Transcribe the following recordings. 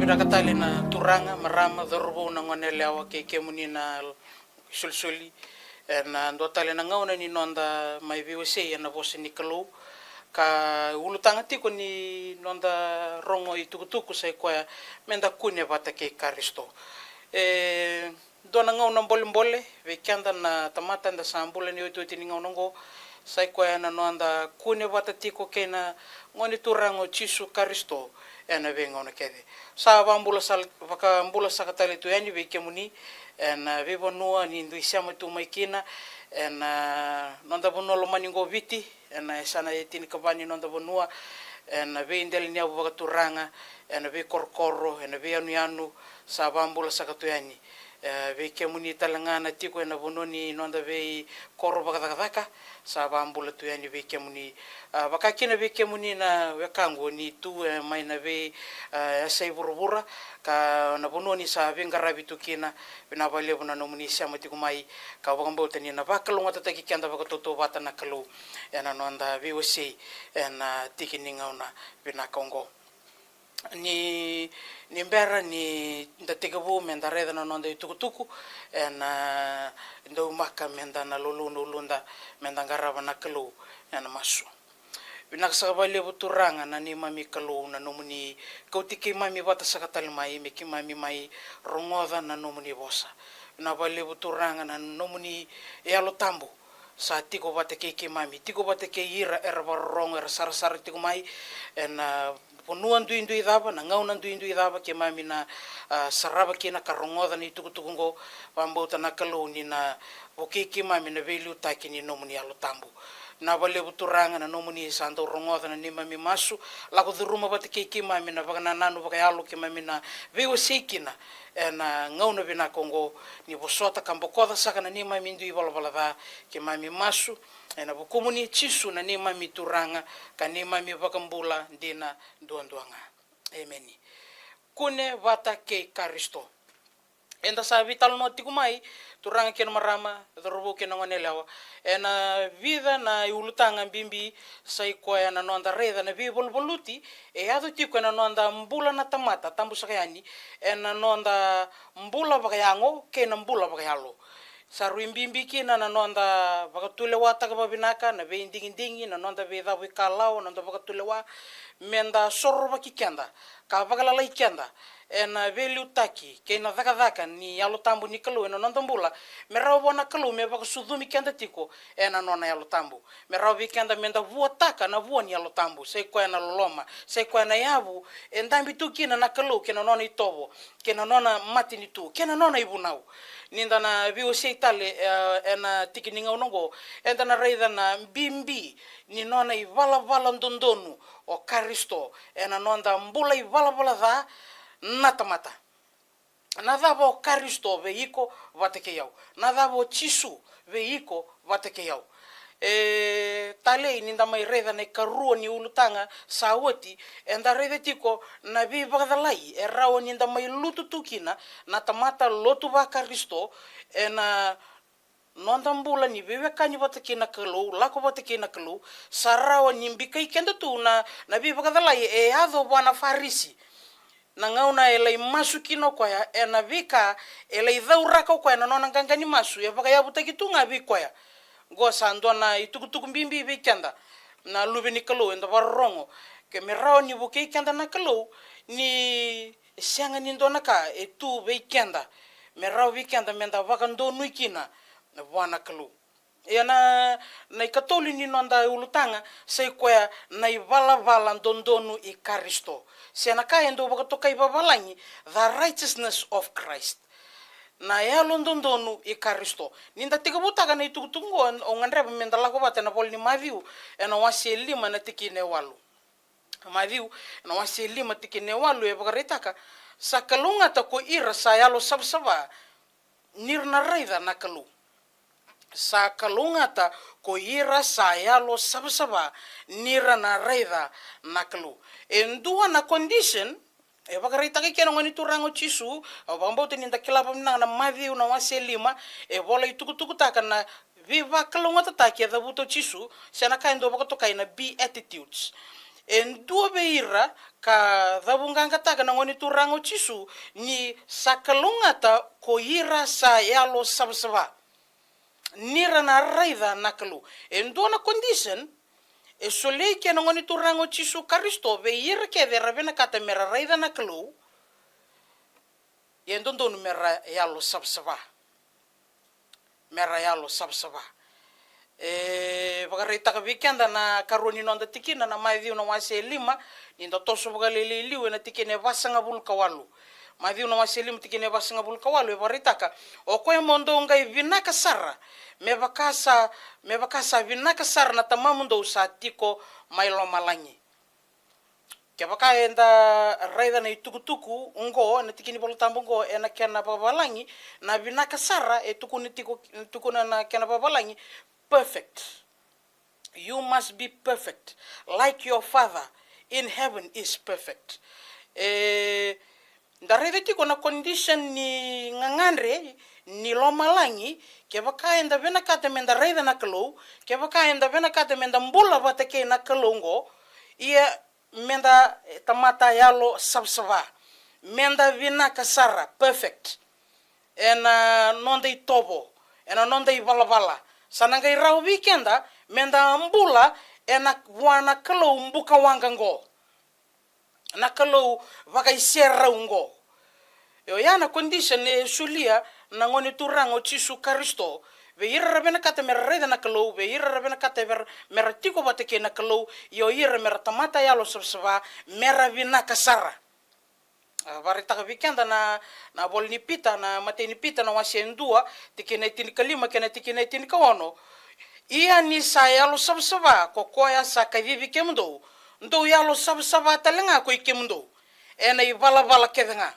Virakatali na turanga marama dharubo na ngonele awa ke muni na sulsuli na ndotali na ngauna ni nonda mai viwese na vosi ni kalau ka ulutanga tiko ni nonda rongo I tukutuku sai kwa menda kune vata ke karisto dona ngauna mbole ve kanda na tamata nda sambula ni oito ni ngauna ngo sai kwa na nonda kune vata tiko ke na ngoni turango chisu karisto ena venga ona kede sa vambula sal vaka mbula sakatali tu yani ve kemuni ena ve bonua ni ndu isama tu maikina ena nonda bonolo maningo viti ena sana etini kabani nonda bonua ena ve indel ni abu turanga ena ve korkoro ena ve anu sa vambula sakatu yani ve kemuni talangana tiko ena bononi nonda ve korro bakaka sa vambula tu yani ve kemuni vakakina ve kemuni na wekango ni tu mai na ve sai burubura ka na bononi sa vengarabi tu kina bina vale bona no muni sama tiku mai ka vakambo tani na vakalonga tataki kanda vakatoto vata na kalu ena nonda ve wasi ena tikininga una bina kongo ni mbera ni ndategabu menda reda na nonda tukutuku ena ndo maka menda na lulunda menda ngaraba na kalu ena masu binakasabale buturanga na ni mami kalu na nomuni kautiki mami bata sakatali mai meki mami mai rongoda na nomuni bosa na bale buturanga na nomuni yalo tambo sa tiko bata ke mami tiko bata ke ira era rongo era sar tiko mai ena ponuan duindu idaba na ngauna duindu idaba ke mami na saraba ke na karongoda ni tukutukungo pambota na kalu ni na okeke mami na velu taki ni nomuni yalo tambo na vale buturanga na nomuni santo rongoda na ni mami masu lako duruma bata ke mami na bagana nanu bagayalo ke mami na veo sekina na ngauna bina kongo ni bosota kambokoda saka na ni mami ndu ibalabala ke mami masu na bukumuni chisu na ni mami turanga ka ni mami bakambula dina duanduanga amen kune vata ke karisto enda sa vital no tikumai turanga ken marama dorobo ken ngonelawa ena vida na ulutanga bimbi sai kwa na nonda reda na vibolvoluti ado tiko na nonda mbula na tamata tambu sakayani ena nonda mbula bagayango ken mbula bagayalo saru imbimbi kina na nonda bakatule wata ka binaka na ve indingi na nonda ve da wikalao na nonda bakatule wa menda sorba kikenda ka bagalala ikenda ena velu taki ke na daka ni yalo tambu ni kalu ena nonda mbula merao bona kalu me bakasudumi kenda tiko ena nona yalo tambu merao vikenda menda vua taka na vua ni yalo tambu sei kwa ena loloma sei kwa ena yavu endambi tu kina na kalu kena nona itobo kena nona mati ni tu kena nona ibunau ninda na viu seitale ena tikininga unongo enda na reida na bimbi ni nona I vala ndondonu o karisto ena nonda mbula I vala da natamata nadavo karisto veiko vateke yau nadavo chisu veiko vateke yau tale ninda mai reida na karua ni ulutanga sawati enda reida tiko na vi bagdalai erao ninda mai lututukina na tamata lotu va karisto ena nonda mbula ni vevekani vateke na kalu lako vateke na kalu sarao nimbikai kenda tu na vi bagdalai ado bwana farisi na ngauna elai masu kino kwa ena vika elai dhauraka kwa na nona ngangani masu ya baka yabuta kitunga vikoya go sandona itukutuku mbimbi vikenda na lubi ni kalu enda barongo ke merao ni buke kenda na kalu ni sianga ni ndona ka etu vikenda merao vikenda menda baka ndonu ikina na bwana kalu ena na katoli ni nonda ulutanga sai kwa na vala ndondonu I karisto siana ka endo bakatoka ibabalangi the righteousness of Christ na yalo ndondonu I karisto ninda tikabutaga na itukutungo ongandreba menda lako bata na pol ni Matthew ena wasi lima na tikine walu Matthew ena wasi lima tikine walu e bakaritaka sakalunga ta ko ira sa yalo sabsaba nirna raida na kalu sa kalungata ko ira sa yalo sabsaba nira na raida naklu endua na condition e bagarita ke keno ngani turango chisu o bambo teninda kilapa na Matthew na waselima e bola itukutuku takana viva kalungata take da buto chisu sana ka endo bakato kaina be attitudes en dua beira ka dhabunganga taga na ngoni turango chisu ni sakalungata ko ira sa yalo sabsava nira na raida nakalu endona condition e solei ke na ngoni turango chisu karisto ve ira ke de ravena kata mera raida nakalu endondonu mera yalo sabsava Vagarita ka weekend na karoni no anda tikina na mai viu na wase lima ninda toso vagalele liu na tikine vasanga bulkawalu mai viu na wase lima tikine vasanga bulkawalu varita ka o ko mondo ngai vinaka sara me vakasa vinaka sara na tamamundo sa tiko mai lo malangi ke vaka enda raida na itukutuku ngo na tikini bolo tambungo ena kena babalangi na vinaka sara tukuni tukuna na kena babalangi perfect. You must be perfect like your father in heaven is perfect. Darede tiko na condition ni ngangandre ni lomalangi ke vaka enda vena kata menda raida na kalo ke vaka enda vena kata menda mbula vatake na kalongo ia menda tamata yalo sabsava menda vinaka sara perfect ena nonde tobo ena nonde valavala sananga irau weekenda menda mbula ena wana kalo mbuka wangango na kalo vakaisera ungo yo yana condition e sulia na ngoni turango chisu karisto ve ira rabena kata merreda na kalo ve ira rabena kata mera tiko bateke na kalo yo ira mera tamata yalo sabsava mera vinaka sara varita ka weekenda na bolni pita na mateni pita na wasendua tikene tinikalima kena tikene tinikaono ia ni sa yalo sabsava kokoya sa kavivi kemdo ndo yalo sabsava talenga ko ikemdo ena ivala kevenga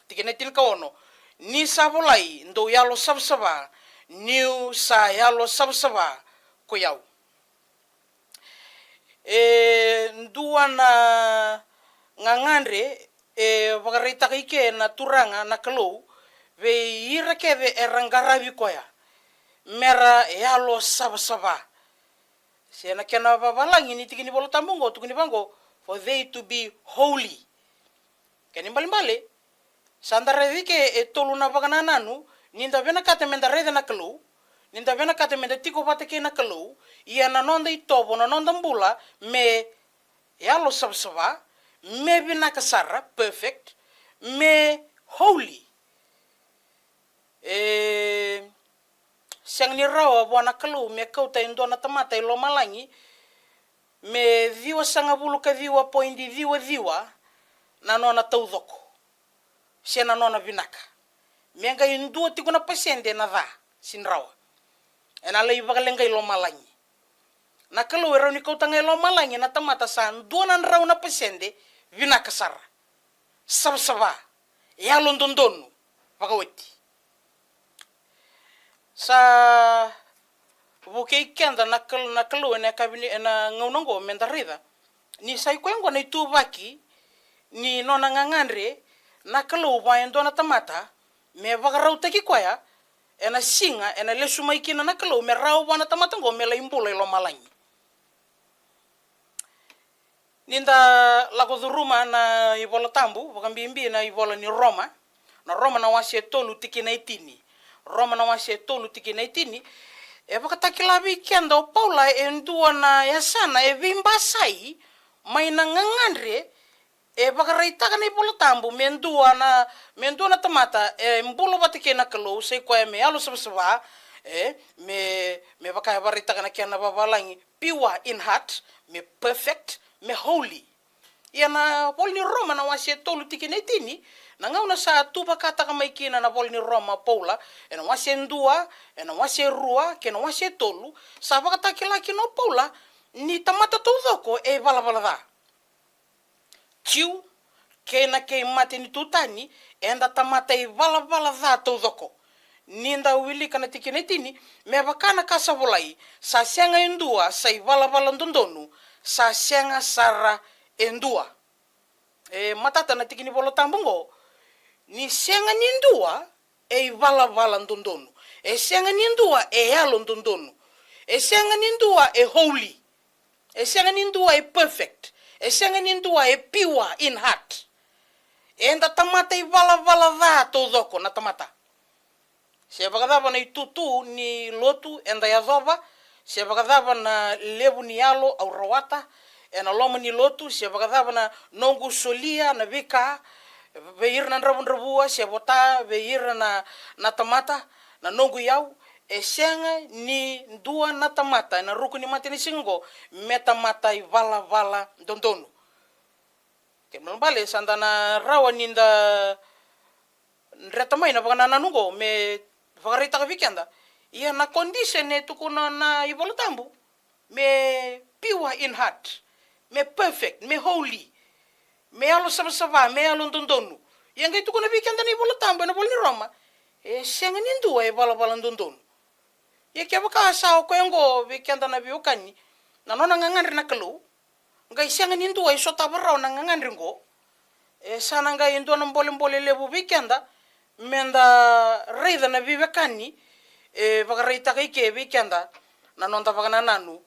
tikene tinikaono ni savolai ndo yalo sabsava new sa yalo sabsava ko yau ndua na ngangandre vagarita ike na turanga na kalo ve ira keve erangaravi koya mera yalo sabsava sena kena babalangi ni tikini bolo tambungo tukini bango for they to be holy keni mbalimbali sandara vike tolu na vaganananu ninda vena kata menda reda na kalo ninda vena kata menda tiko bateke na kalo ia na nonda itobo na nonda mbula me yalo sabsava me vinaka sara perfect me holy siang ni rawa buana kalo me kauta indona tamata ilo malangi me viwa sanga bulu ka viwa poindi viwa na nona taudoko siana nona vinaka menga indua tikuna pasende na dha sinrawa ena lei vagalenga ilo malangi na kalo era ni kauta ilo malangi na tamata san dona nraw na pasende vinaka sara sabsava yalo ndondonu vakaweti sa vuke kenda na kalo ena kabini ena ngaunango mendarida ni sai kwengo na itubaki ni nona ngangandre na kalo vaendo na tamata me vagarau taki kwaya ena singa ena lesumaikina na kalo me rau wana tamata ngo me la imbula ilo malangi ninda lago dhuruma na ivola tambu vakambimbi na ivola ni Roma na Roma na wase tolu tikina itini Roma na wase tolu tikina itini vakataki weekend o Paula endua na yasana vimbasai maina ngangandre vakaraitaka na ivola tambu mendua na tamata mbulo batike na kalo sei kwa me alo sabsava me vakaya varitaka na kiana babalangi pure in heart me perfect me holy iana volni Roma na wase tolu tikine tini na ngauna sa tuba kata kamaikina na volni Roma Paula ena wase ndua ena wase rua kena wase tolu sa vakataki laki no Paula ni tamata tudoko vala da tiu kena ke mate ni tutani enda tamata vala da tudoko ninda wili kana tikine tini me vakana kasa volai sa senga indua sa vala ndondonu sa senga sara endua matata na tikini bolo tambungo ni senga nindua vala ndondonu senga nindua yalo ndondonu senga nindua holy senga nindua perfect e senga nindua e piwa in heart enda tamata I vala dha to doko na tamata se bagadava na itutu ni lotu enda yadhova se bagadava na levu ni yalo au rawata ena loma ni lotu se bagadava na nongu solia na vika veir na ndrabua se bota veir na tamata na nongu yau e senga ni dua na tamata na ruku ni mati ni singo meta mata I vala dondonu ke mbale sandana rawa ninda nretamai na vagana nanungo me vagarita ka vikenda ia na condition e tukuna na ivolotambu me pure in heart me perfect me holy me alo sama me alo dondonu ia ngai tukuna vikenda ni ivolotambu na bolni Roma e senga nindu e vala dondonu ia ke baka sao kwengo vikenda na biukani na nona ngangandri na kalu ngai senga nindu e sota barau na ngangandri ngo e sana ngai ndo na mbole lebu vikenda menda reida na vivekani e vagareita kai ke vikenda na nonta vagana nanu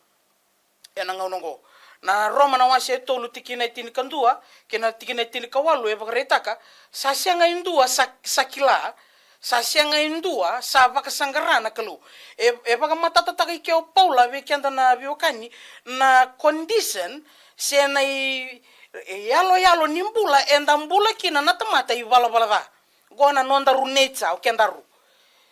e na ngaunongo na Roma na wase tolu tikina tini kandua kena tikina tini kawalu e vagareita ka sa sianga indua sakila sa sianga indua sa vakasangarana kalu e vagamata takai ke o Paula vikenda na vivekani na condition se na yalo nimbula enda mbula kina na tamata I vala da gona nondaru nature o kendaru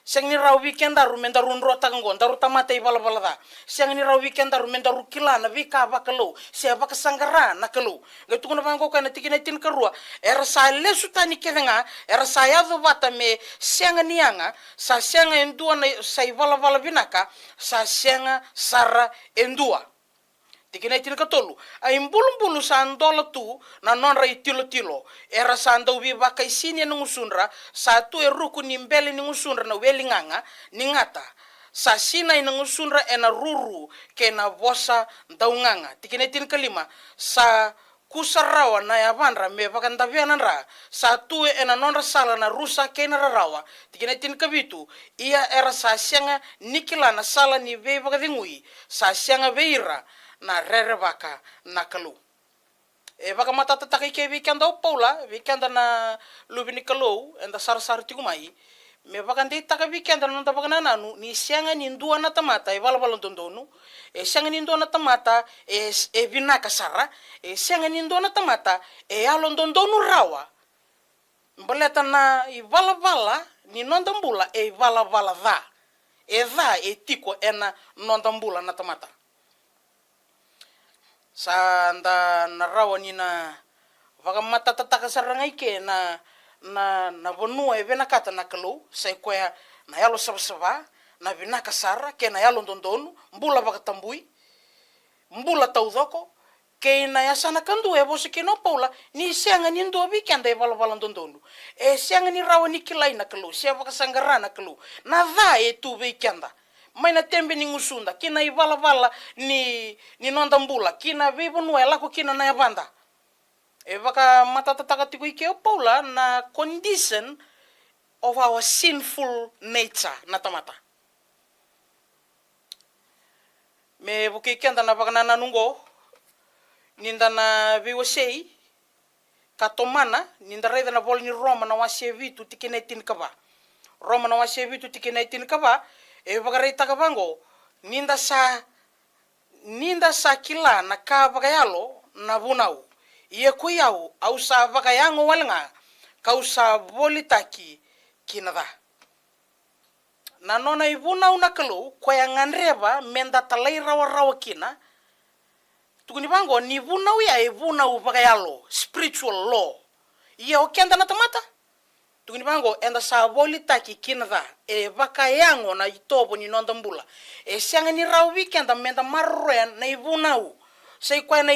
seng ni raw weekendaru mendaru nrota ngon daru tamata I vala da seng ni raw weekendaru mendaru kilana vika bakalo se vakasangara na kalo ngetukuna vango kana tikina tin karua era sa lesu tani kevenga era sa yado vata me senga nianga sa senga endua na sa I vala vinaka sa senga sara endua tikina tin katolu ai mbulu sa andola tu na nonra I tilo era sa ando vi baka isini na ngusunra sa tu e ruku ni mbele ni ngusunra na welinganga ni ngata sa sina ina ngusunra ena ruru ke na vosa daunganga tikina tin kalima sa kusarawa na yavanra me vakandaviananra sa tu ena nonra sala na rusa ke na rawa tikina tin kabitu ia era sa sianga nikilana sala ni ve vakadingui sa sianga veira na rere vaka na kalu e vaka matata takai ke vikenda o Paula vikenda na lubini kalu enda sar tigumai me vaka ndei taka vikenda na nda vaka nanu ni sianga ni ndua na tamata e vala dondonu e sianga ni ndua na tamata e vinaka sara e sianga ni ndua na tamata e alo dondonu rawa mboleta na I vala ni nondambula e vala dha e tiko ena nondambula na tamata sa nda na rawa ni na vagamata tataka sarangai ke na vonua e venakata na kalu sai koya na yalo sabasava na vinaka sara ke na yalo dondonu mbula vakatambui mbula taudoko ke na yasana kandu e vose ke no Paula ni sianga ni ndo vikenda e vala dondonu e sianga ni rawa ni kilai na kalu sia vakasangara na kalu na dha e tu vikenda maina tembe ni ngusunda kina I vala ni nondambula kina vivonua lako kina na yavanda e vaka matata takatiku ike o Paula na condition of our sinful nature na tamata me vuki kenda na vaka nanungo ninda na viwasei katomana ninda reida na vol ni Roma na wase vitu tikina tin kava Roma na wase vitu tikina tin kava e vagareita ka vango ninda sa kila na ka vagayalo na vunau ie kuyau au sa vagayango walnga kau sa volitaki kinada na nona I vunau na kalu koya nganreva menda talai rawa kina tukuni vango ni vunau ya e vunau vagayalo spiritual law ie o kenda na tamata tukuni vango enda sa volitaki kinada e vakayango na itobo ni nondambula e sianga ni raw weekenda menda marroen na ivunau sei kwa na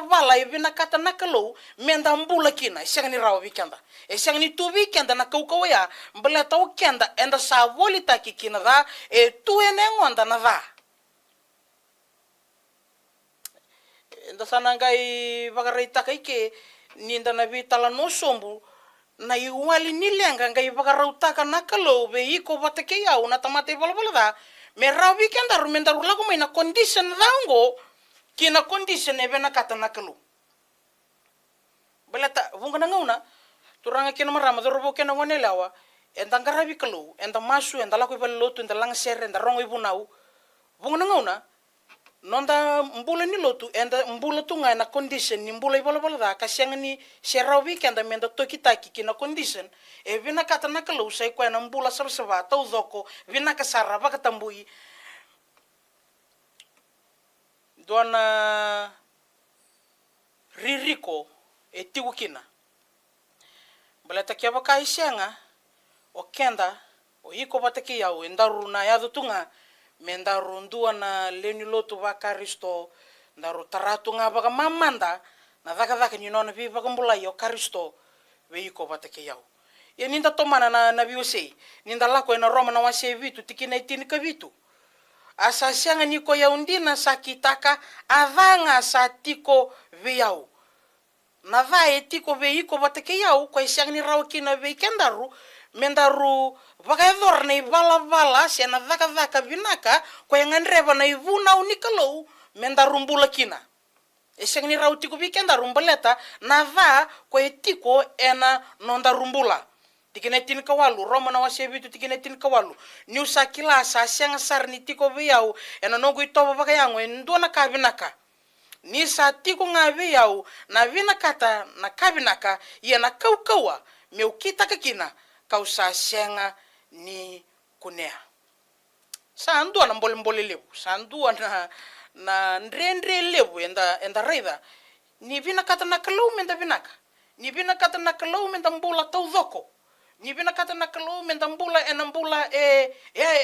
vala e vinakata na kalu menda mbula kina sianga ni raw weekenda e sianga ni tu weekenda na kaukawaya mbala ta kenda enda sa volitaki kinada e tu enengonda na dha enda sana ngai vagareita kai ke ninda na vitala no sombu na iwali nilenga ngai vagarautaka na kalo ve iko vatake yau na tamate vala da me raw weekend arumenda rulago mai na condition rango kina condition e vena kata na kalo Balata vungana ngauna turanga kena marama dorobo kena wanelawa enda ngarabi kalu enda masu enda laku lotu enda langsere enda rongo ibunau vungana ngauna nonda mbula ni lotu enda mbula tunga na condition ni mbula ibala da kasianga ni serau weekend menda tokitaki kina condition vina kata na kalu sai kwa na mbula sabsaba tau zoko vina kasara baka tambui dona ririko tiwukina balata kia baka isianga o kenda o hiko bataki yau endaru na yadu tunga mendaru ndua na leni lotu baka risto ndaru taratu nga baka mamanda na dhaka ni nona vi baka mbulai o karisto we hiko bataki yau ya ninda tomana na biwasei ninda lako ena roma na wase vitu tikina itini ka vitu asa sianga niko yaundina sakitaka adhanga satiko viyau na vai tiko veiko batake yau ko siang ni raw kina ve kendaru mendaru bagaidor nei bala sena dhaka vinaka ko yanganreba na ivuna unikalo mendaru mbula kina siang ni raw tiko ve kendaru mbaleta na va ko tiko ena nonda rumbula tikine tin kawalu roma na wasebitu tikine tin kawalu ni usakila sa siang sar ni tiko ve yau ena nogo itoba bagayango ndona kabinaka ni sa tiko ngawe yau na vina kata na kabinaka ia na kaukawa meu kita kakina kau sa senga ni kunea sa andua na mbole lebu sa andua na ndrendre lebu enda raida ni vina kata na kalau menda vinaka ni vina kata na kalau menda mbula tau dhoko ni vina kata na kalau menda mbula enambula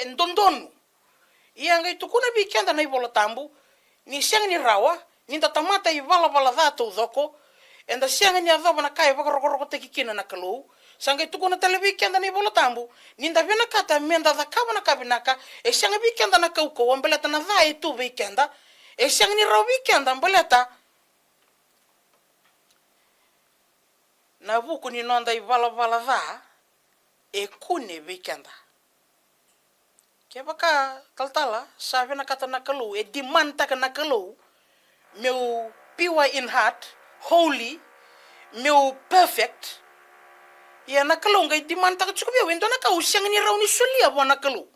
ndondonu ia ngai tukuna bikenda na ibola tambu ni siang ni rawa ninda tamata I vala dhatu dhoko enda sianga ni adhoba na kai baka roko tekikina na kalau sanga tukuna televikenda ni bola tambu ninda vena kata menda dhakaba na kabinaka sianga bikenda na kauko ambeleta na dha tu weekenda sianga ni raw weekenda ambeleta na buku ni nonda I vala dha kune weekenda ke baka taltala sa vena kata na kalau demand taka na kalau meu pure in heart, holy, meu perfect. Ya nakalo ngai demand tak cukup ya wento nakau siang ni rauni sulia buat nakalo.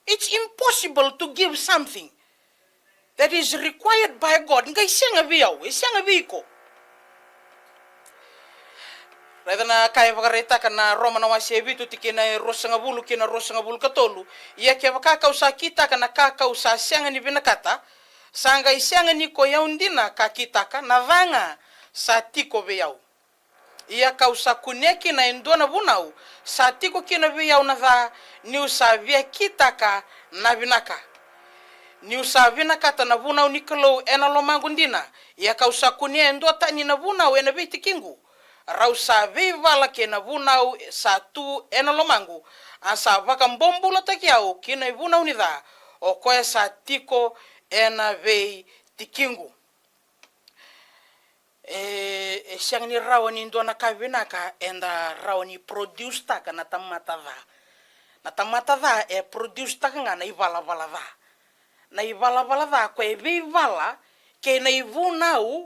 It's impossible to give something that is required by God. Ngai siang abiau, siang abiko. Rada na kaya bakareta kana Roma na wasebi tu tikina rosanga bulu kina rosanga bulu katolu. Ya kia bakakau sa kita kana kakau sa siang ni binakata. Sanga isianga niko yaundina kakitaka na vanga sa tiko veyau. Ia kausa kuneki na endona bunau sa tiko kina veyau na va niu sa via kitaka na vinaka. Niu sa vinaka ta na bunau nikolo ena lomangundina. Ia kausa kunia endota ni na bunau ena viti kingu. Rau sa vivala ke na bunau sa tu ena lomangu. Asa vaka mbombulo takiau kina bunau ni dha. O koe sa tiko ena vei tikingu siang ni rawani ndona kavinaka enda rawani produce taka na tamata dha produce taka nga na ivala dha ko vei vala ke na ivunau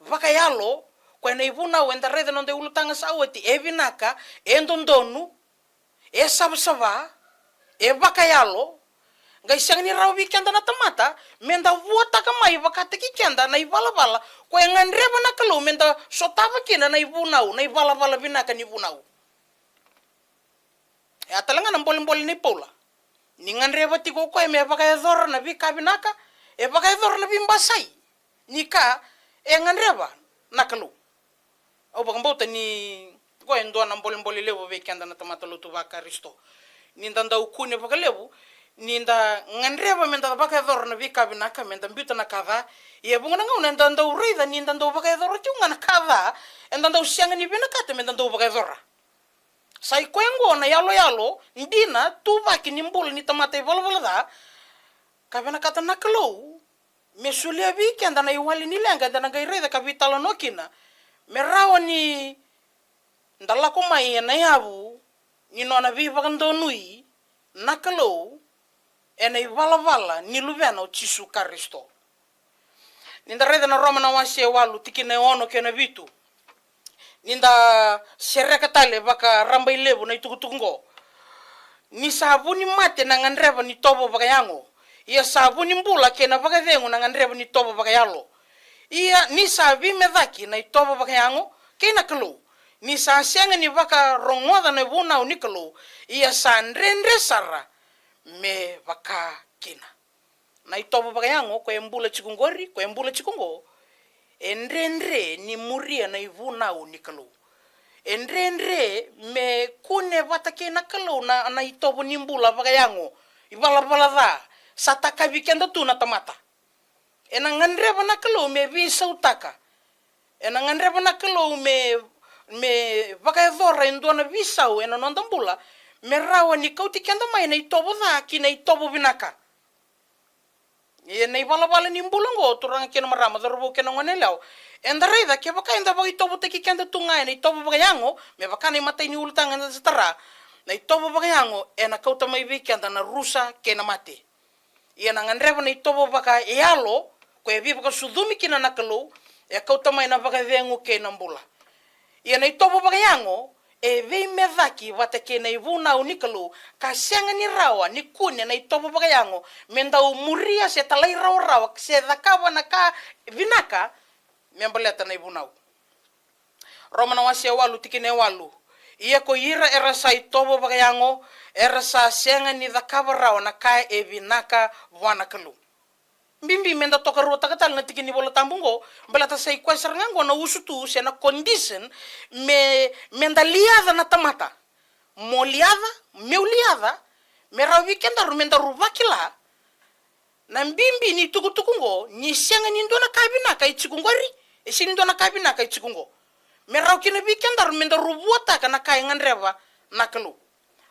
vakayalo ko na ivunau enda reda nonde ulutanga sawati vinaka endondonu sabsava vakayalo ngai siang ni raw weekend na tamata menda vuota kamai vakate kikenda na ivala ko ngandreba na kalau menda sotava kina na ivunau na ivala vinaka ni ivunau ya talanga na mbol ni paula ni ngandreba tiko ko me vakayador na vikabinaka vakayador na bimbasai nika ngandreba na kalau au bakambota ni ko endo na mbol levo weekend na tamata lutu vakaristo ni ndanda ukune vakalevu ninda ngandreba menda baka dor na vikabinaka menda mbuta na kava ye bungana ngau nda ndo rida ninda ndo baka dor tunga na kava enda ndo sianga ni binaka te menda ndo baka dor sai kwengo na yalo ndina tu baki ni mbul ni tamate volvola da kabena kata naklo mesulia weekend na iwali ni lenga da ngai rida kapitalo nokina merawa ni ndala ko mai na yabu ni nona viva ndo nui naklo ena ivala ni luvena o tisu karisto ninda reda na Roma na wase walu tikine ono kena vitu ninda sereka tale baka rambai lebu na itukutungo ni sabuni mate na ngandreva ni tobo baka yango ia sabuni mbula kena baka vengu na ngandreva ni tobo baka yalo ia ni sabi medaki na tobo baka yango kena kelu ni sa sianga ni baka rongoda na buna unikelu ia sandrendre sara me baka kina na itobo baka yango ko embula chikungori ko embula chikungoendre ni muria na ivuna unikeluendre me kune batake na kelu na itobo ni mbula baka yango ibala bala da sataka vikenda tu na tamata enangandre bana kelu me visa utaka enangandre bana kelu me baka dhora indona visa u enanonda mbula me rawa ni kauti kenda mai na itobo da kina itobo binaka na ibala ni mbulungo turanga kena marama dorbo kena ngonelao endare da ke baka enda bagi tobo teki kenda tunga na itobo baka yango me baka ni matai ni ultanga na setara na itobo baka yango ena kauta mai vikenda na rusa kena mate na ngandreva na itobo baka yalo ko e baka sudumi kina nakalo e kauta mai na baka vengu kena mbula na itobo baka yango e vei medaki wate kena ivuna unikalo ka sianga ni rawa ni kune na itobo baka yango menda umuria se talai rawa se dakawa na ka vinaka membaleta na ivuna romana wasia walu tikine walu ia ko ira era sa itobo baka yango era sa sianga ni dakawa rawa na ka e vinaka wana kalu mbimbi menda toka ruota katal na tikini bola tambungo balata sai kwa sarngango na usutu se na condition menda liada na tamata mo liada me rawi kenda rumenda rubakila na mbimbi ni tukutukungo ni sianga ni ndona kabina kai chikungori e sini ndona kabina kai chikungo me rawi kina bikenda rumenda rubuota kana kai ngandreva nakalu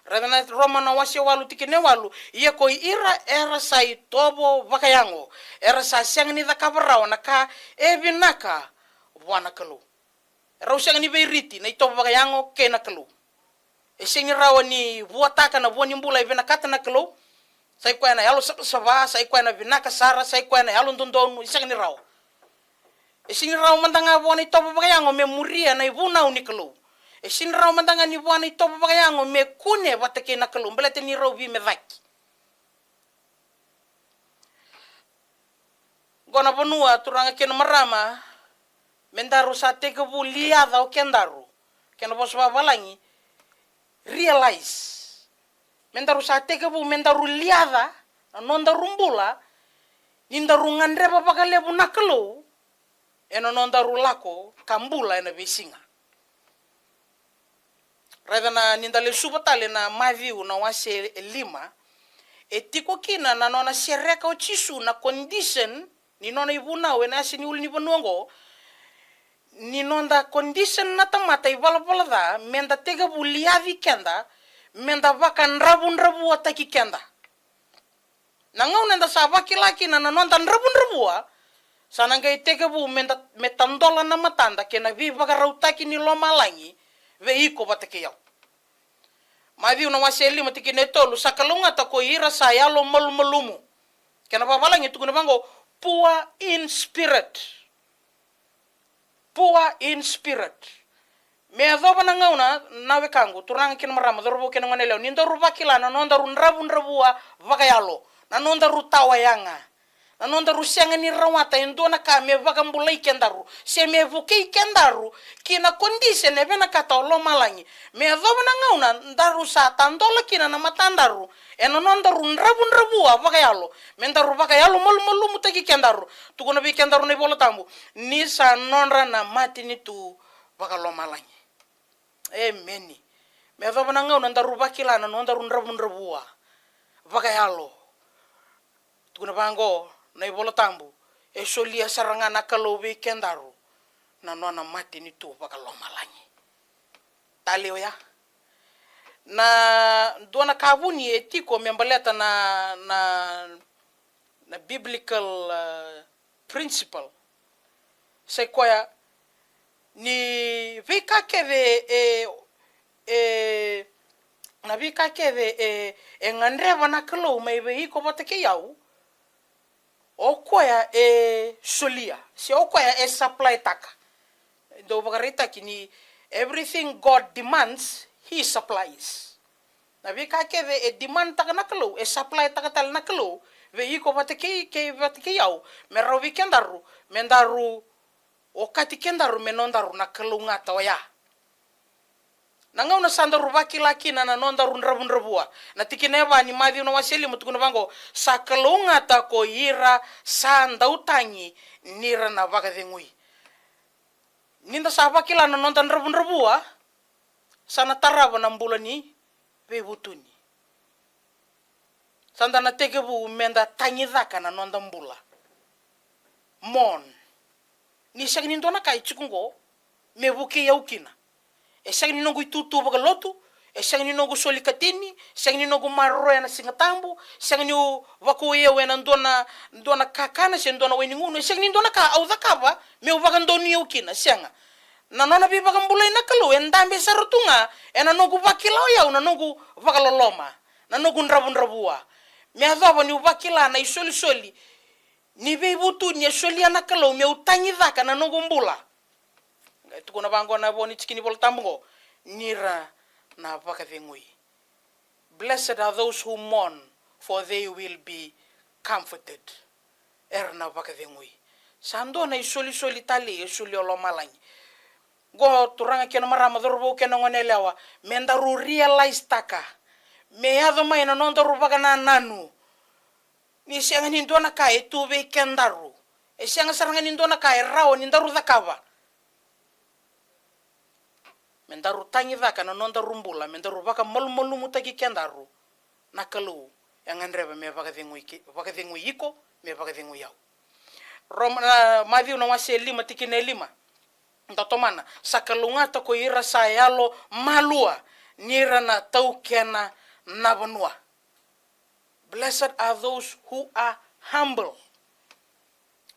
radana romana wasi walu tikine walu ia ko ira era sai tobo bakayango era sa siangni da kabarao naka ebinaka wana kalu rau siangni beiriti na tobo bakayango ke na kalu e singi rawani buataka na buani mbula ibinaka na kalu sai ko na yalo saba sai ko na binaka sara sai ko na yalo ndondonu siangni raw e singi raw mandanga buani tobo bakayango memoria na ibuna unikalu e sin raw mandanga ni buana itobo baka yango me kune watake na kalumbela te ni raw vi me vaki gona bonua turanga kena marama mendaru sa teke bu liada o kendaru kena boswa balangi realize mendaru sa teke bu mendaru liada nonda rumbula nindaru ngandreba baka lebu nakalo eno nonda rulako kambula ena bisinga radana nindale subatale na maviu na wase lima etiko kina na nona sereka o chisu na condition ni nona ibuna we na sini ul ni bonongo ni nonda condition na tamata ibalabala da menda tega buliavi kenda menda baka nrabu ataki kenda na ngau nenda sabaki laki na nonda nrabu sananga itega bu menda metandola na matanda kena vi baka rautaki ni lomalangi veiko batake yau mavi una waseli matiki netolu sakalunga tako ira sayalo malumumu kena babalangi tukuna bango poor in spirit me adoba na ngauna nawe kangu turanga kina marama dorbo kena nganeleo nindo rubakila na nonda runrabua vakayalo na nonda rutawa yanga na nonda rusianga ni rawata indona ka me vakambulai kendaru se me vukei kendaru kina condition evena kata lo malangi me adoba na ngauna ndaru sa tandola kina na matandaru eno nonda runrabua vakayalo mendaru vakayalo molu mutaki kendaru tukuna bi kendaru ne bola tambu ni sa nonra na matini tu vakalo malangi meni me adoba na ngauna ndaru vakila na nonda runrabua vakayalo tukuna bango na ibola tambu e solia saranga na kalobe kendaru na nona mati ni tu baka lomalangi taleo ya na dona kavuni etiko membaleta na biblical principle sequoia ni vika keve na vika keve ngandreva na kalo mebe iko batake yau okoya solia si okoya supply taka do bagarita kini everything God demands, He supplies. Na vi ka ke e demand taka nakalo, e supply taka tal nakalo, ve iko vateki ke vateki yau, me rawi kendaru, mendaru o kati kendaru menondaru nakalo ngata oya. Nangau na sandaru vakilaki na nondaru ndrabundrabua. Na tikineva ni madhi no waseli mutukuna vango sakalo ngata ko ira sandautangi nira na vakadengui. Ninda sa vakila na nonda ndrabundrabua sana tarava na mbulani vevutuni. Sanda na tegevu menda tangidhaka na nonda mbula. Mon. Ni sagni ndona kai chikungo mevuki yaukina. E sagni nongu itutu baga lotu, e sagni nongu soli katini, sagni nongu marroya na singatambu, sagni wako yewe na ndona kakana se ndona weningunu, e sagni ndona ka audhakava me uvaga ndoni yaukina sianga. Na nona bi baga mbula inakalu endambe sarutunga ena nongu vakila ya una nongu vagaloloma na nongu ndrabundrabua. Me adhava ni uvakila na isoli ni veivutu ni soli anakalu me utangidhaka na nongu mbula. Tukuna bango na boni chikini bol tambo nira na vakavengui. Blessed are those who mourn, for they will be comforted. Na vakavengui. Sando na isoli tali isoli olomalangi. Go turanga kena marama dorbo kena ngonelewa mendaru realize taka. Me yado mai na nondaru vaga na nanu. Ni sianga ni ndona kai tuve kendaru. E sianga saranga ni ndona kai rao ni ndaru dhakava. Mendaru tangi vaka na nonda rumbula, mendaru vaka malumolu mutaki kendaru nakalu yang andreba me vaka vengu iko me vaka vengu yau. Madhiu na wase lima tikine lima. Ntatomana sakalunga tako ira sayalo malua nira na taukena nabanua. Blessed are those who are humble.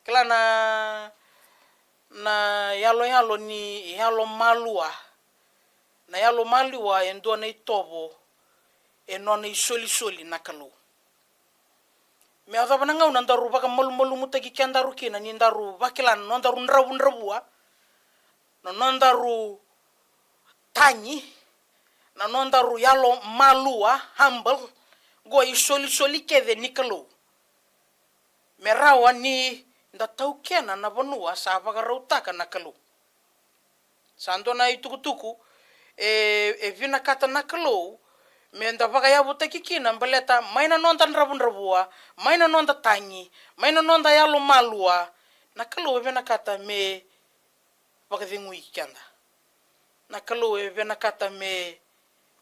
Kila na yalo ni yalo malua. Na yalo maliwa endo na itobo eno na isoli nakalu. Me adhaba na ngau nandaru baka molu mutaki kendaru kina ni ndaru bakilan nandaru ndrabua na nandaru tanyi na nandaru yalo malua humble go isoli kede nikalu. Me rawa ni nda taukena na banua sa baka rautaka nakalu. Sando na itukutuku e vina kata nakalo me nda vaga ya butaki kina mbaleta maina nonda ndrabundrabua maina nonda tangi maina nonda yalo malua nakalo vina kata me vaga vingui kenda nakalo vina kata me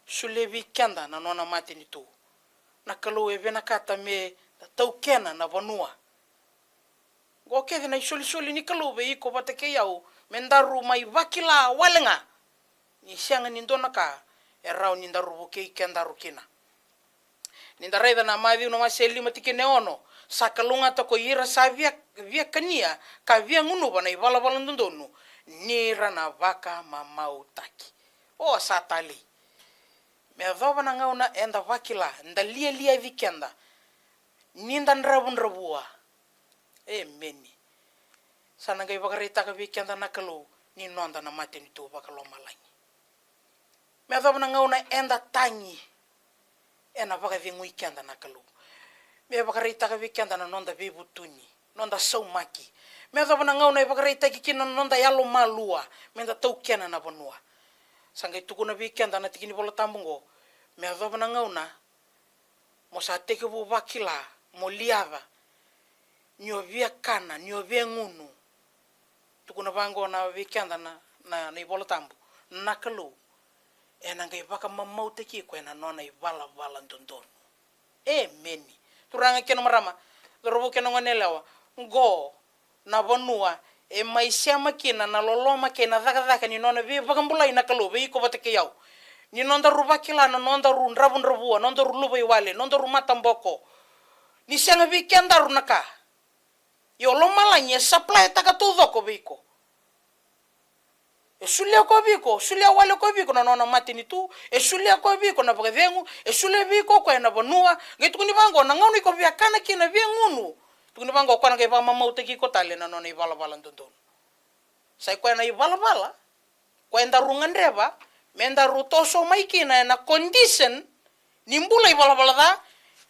sulevi kenda na nona matini tu nakalo vina kata me taukena na vanua go kede na isoli nikalo ve iko batake yau mendaru mai vakila walenga ni sianga nindona ka erau nindaru buke kendaru kina nindareda na madhi no maseli matike neono sakalunga to ko ira savia via kania ka via ngunu bana ibala ndondonu nira na vaka mamau taki o satali me dhova na ngauna enda vakila ndalia vikenda ninda ndrabundrabua meni sana ngai vakarita ka vikenda nakalo ni nonda na mateni tu vakalo malangi. Me adhaba na ngauna enda tangi ena vaka vingui kenda nakalu. Me vakarita ka vikenda na nonda vivutuni, nonda saumaki. Me adhaba na ngauna vakarita kikina nonda yalo malua, menda taukena na vanua. Sangai tukuna vikenda na tikini bola tambungo. Me adhaba na ngauna mosa tekevu vakila moliava nyo via kana, nyo via ngunu. Tukuna vango na vikenda na ibola tambu nakalu. Ena ngai vaka mamau teki ko ena nona I vala ndondonu. Meni. Turanga kena marama. Dorobo kena ngonelewa. Go na vanua e maisiama kina na loloma kena dhaka ni nona vi vaka mbula inakalo vi iko batake yau. Ni nonda rubakila na nonda ru ndrabundrabua, nonda ru lubai wale, nonda ru matamboko. Ni sianga vi kenda runaka. Yo lomalanya supply takatudoko viko. Sulia ko biko, sulia wale ko biko na nona matini tu, sulia ko biko na pagavengu, sulia biko ko na bonua, gitu kuni bango na ngau ni ko via kana kina via ngunu. Tukuni bango ko na ke ba mamau teki ko tale na nona ibala ndondon. Sai ko na ibala ko endarungan reba mendaru toso mai kina na condition nimbula ibalabala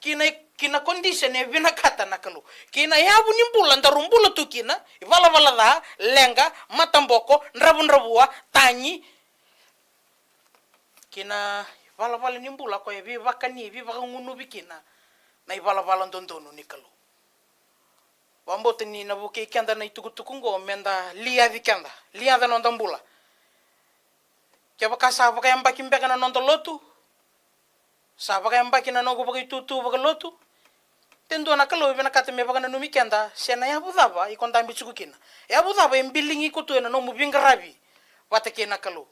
kina condition e vina kata nakalu kina yabu nimbula ndarumbula tu kina ibalabala lenga matamboko ndrabundrabua tanyi kina ibalabala nimbula ko e vivakani vivakangunu bikina na ibalabala ndondonu nikalu wambote ni na buke kenda na itukutukungo menda lia vikenda lia da nondambula kya baka sa baka yamba kimbeka na nondolotu sa baka yamba kina nogo baka tutu baka lotu tendo na kalo bena kata me baka na numikenda sena ya budaba ikonda mbitsuku kina ya budaba imbilingi kutu na no mubingarabi wate kina kalo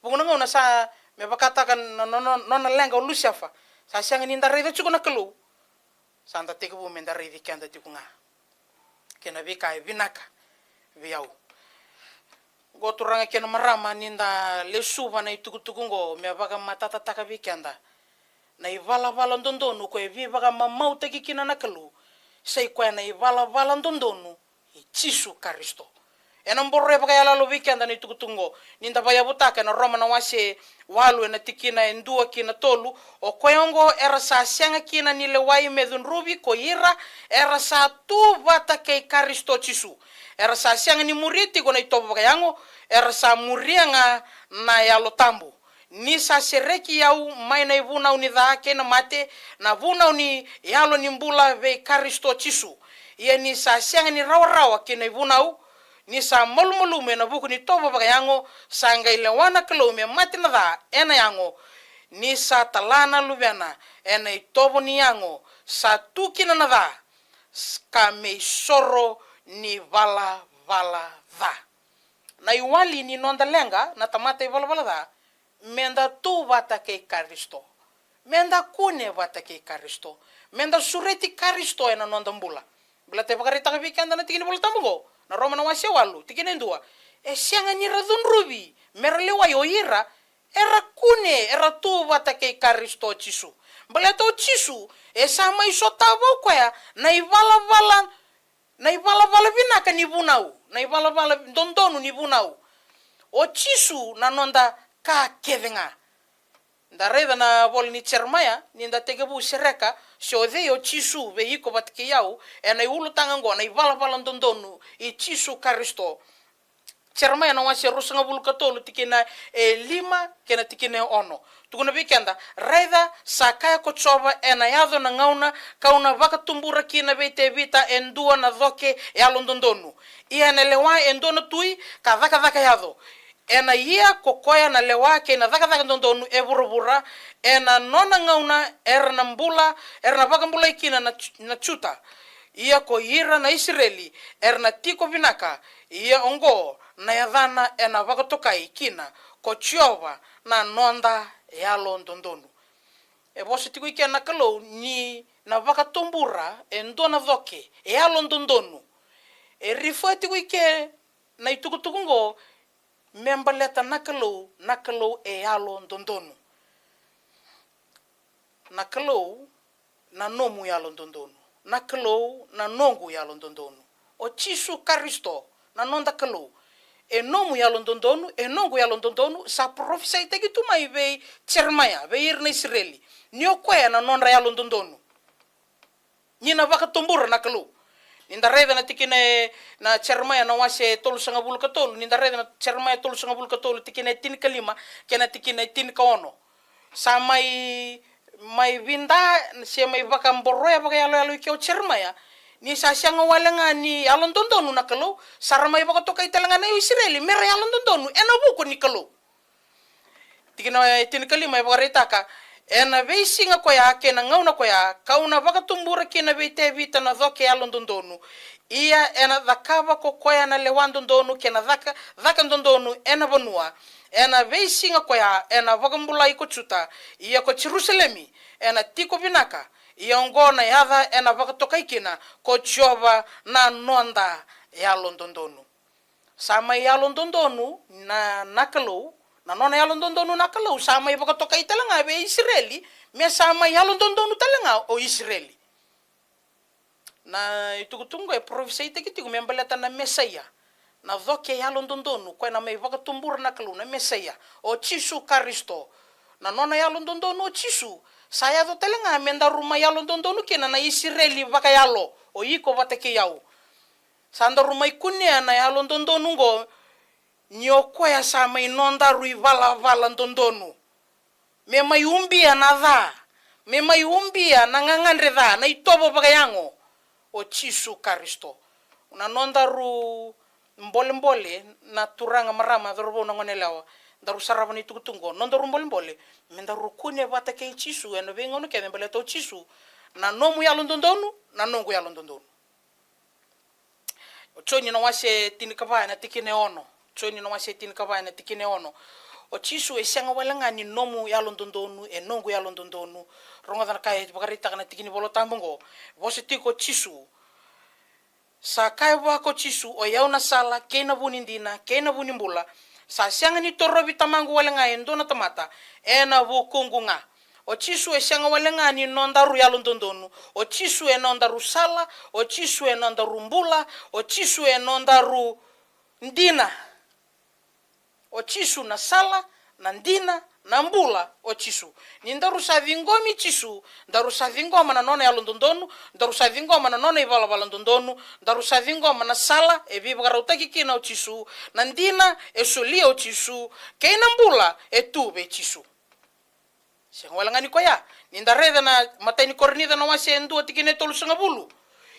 buguna ngona sa me baka ta kan no lenga lusafa sa sanga ni ndare tsuku na kalo sanda teke bu menda re vikenda tikunga kena vika vinaka viau goturanga kena marama ninda lesuva na itukutukungo me baga matata taka vikenda na ivala vala ndondonu ko evi baga mamauta kikina nakalu sei ko na ivala vala ndondonu Jesu Kristo enamborre baga yala lo vikenda na itukutungo ninda baya butaka na Roma na wase walu na tikina endua kina tolu o koyongo era sa sianga kina nile wai medun rubi ko ira era sa tu vata ke Kristo Jesu era sa sianga ni muriti ko na itobo bayango era sa murianga na yalo tambu ni sa sereki yau mai na ivuna unidha ke na mate na vuna uni yalo nimbula ve Kristo Jesu ia ni sa sianga ni rawa ke na ivuna ni sa molmolu me na buku ni tobo bagayango sanga ile wana kalo me matina da ena yango ni sa talana luvena ena itobo ni yango sa tukina na da ka me soro ni vala da na iwali ni nonda lenga na tamata vala da menda tu vata ke Kristo menda kune vata ke Kristo menda sureti Kristo ena nonda mbula bla te bagarita ka vikenda na tingini bula tamungo na Roma na wase walu tikine ndua sianga ni radun rubi merlewa yoira era kune era tu vata ke Kristo Jesu bala to Jesu sama isotavo kwa na ivala vinaka ni bunau na ivala dondonu ni bunau o Jesu na nonda ka kevenga ndareda na bol ni Jeremia ni nda tegebu sereka shodhe o Jesu ve iko batke yau ena ulu tangango na ivala dondonu I Jesu Kristo Jeremia na wase rusanga bulu katolu tikina lima kena tikine ono tukuna vikenda reda sakaya ko choba ena yado na ngauna kauna vaka tumbura kina vete vita endua na dhoke yalo dondonu ia na lewa endona tui ka vaka yado ena ia kokoya na lewa ke na vaka dondonu eburubura ena nona ngauna erna mbula erna vaka mbula ikina na chuta ia ko ira na Israeli erna tiko vinaka ia ongo na yadhana ena vaka tokai kina ko chiova na nonda yalo dondonu bosi tiko ikena kalo ni na vaka tumbura endona dhoke yalo dondonu rifo tiko ike na itukutukungo membaleta nakalo yalo dondonu nakalo na nomu yalo dondonu nakalo na nongu yalo dondonu o Jesu Kristo na nonda kalo nomu yalo dondonu nongu yalo dondonu sa profesai tegi tu mai ve Jeremia ve irna Israeli nio kwea na nonda yalo dondonu nina vaka tumbura nakalo ninda reda na tikine na Jeremia na wase tolu sanga bulu katolu ninda reda na Jeremia tolu sanga bulu katolu tikine tin kalima kena tikine tin kaono sa mai vinda se mai vaka mboroya vaka yalo ikeo Jeremia ni sa sianga walanga ni alon dondonu nakalo sarama vaka toka itelanga na Israeli mera alon dondonu ena buku nikalo tikine tin kalima vaka retaka ena veisinga koya kena ngauna koya kauna vaka tumbura kena veite vita na dhoke alon dondonu ia ena dhakava kokoya na lewan dondonu kena dhaka dondonu ena vanua ena veisinga koya ena vaka mbula iko chuta ia ko Jerusalemi ena tiko vinaka ia ngona yadha ena vaka toka ikina ko Jehova na nonda yalon dondonu sama yalon dondonu na nakalo na nona yalon dondonu nakalo sama vaka toka italanga ve Israeli me sama yalon dondonu talanga o Israeli na itukutungo profesai tekitiku membaleta na Mesaya na dhoke yalo ndondonu kwa na mai vakatumbura na kalu na meseia o Chisu Karisto na nona yalo ndondonu o Chisu saya do telenga menda ruma yalo ndondonu kena na Israeli vaka yalo o iko vateke yau sanda ruma ikunia na yalo ndondonu ngo nyoko ya sama inonda rui vala ndondonu me mai umbia na dha me mai umbia na ngangandre dha na itobo vaka yango o Chisu Karisto una nonda ru mbole na turanga marama dorobo na ngonelawa daru saravani tukutungo nonda ru mbole menda ru kune vata ke Chisu eno venga no kene mbele to Chisu na nomu ya londondonu na nongu ya londondonu choni na wase tinikava na tikine ono choni na wase tinikava na tikine ono o Chisu esanga walanga ni nomu ya londondonu e nongu ya londondonu ronga dana kai bagarita kana tikini bolo tambongo vose tiko Chisu sa kai wako Chisu o yauna sala kena bunindina kena bunimbula sa sianga ni torobi tamangu walanga endo na tamata ena vukungunga o Chisu e sianga walanga ni nondaru ya londondonu o Chisu e nondaru sala o Chisu e nondaru mbula o Chisu e nondaru ndina o Chisu na sala na ndina na mbula o Chisu ni ndaru sa vingomi Chisu ndaru sa vingoma na nona ya londondonu ndaru sa vingoma na nona ivala vala londondonu ndaru sa vingoma na sala e viva garautaki kina o Chisu na ndina e solia o Chisu keina mbula e tube Chisu sengwalangani koya ni ndareda na mataini kornida na wase endu tikine tolu sangabulu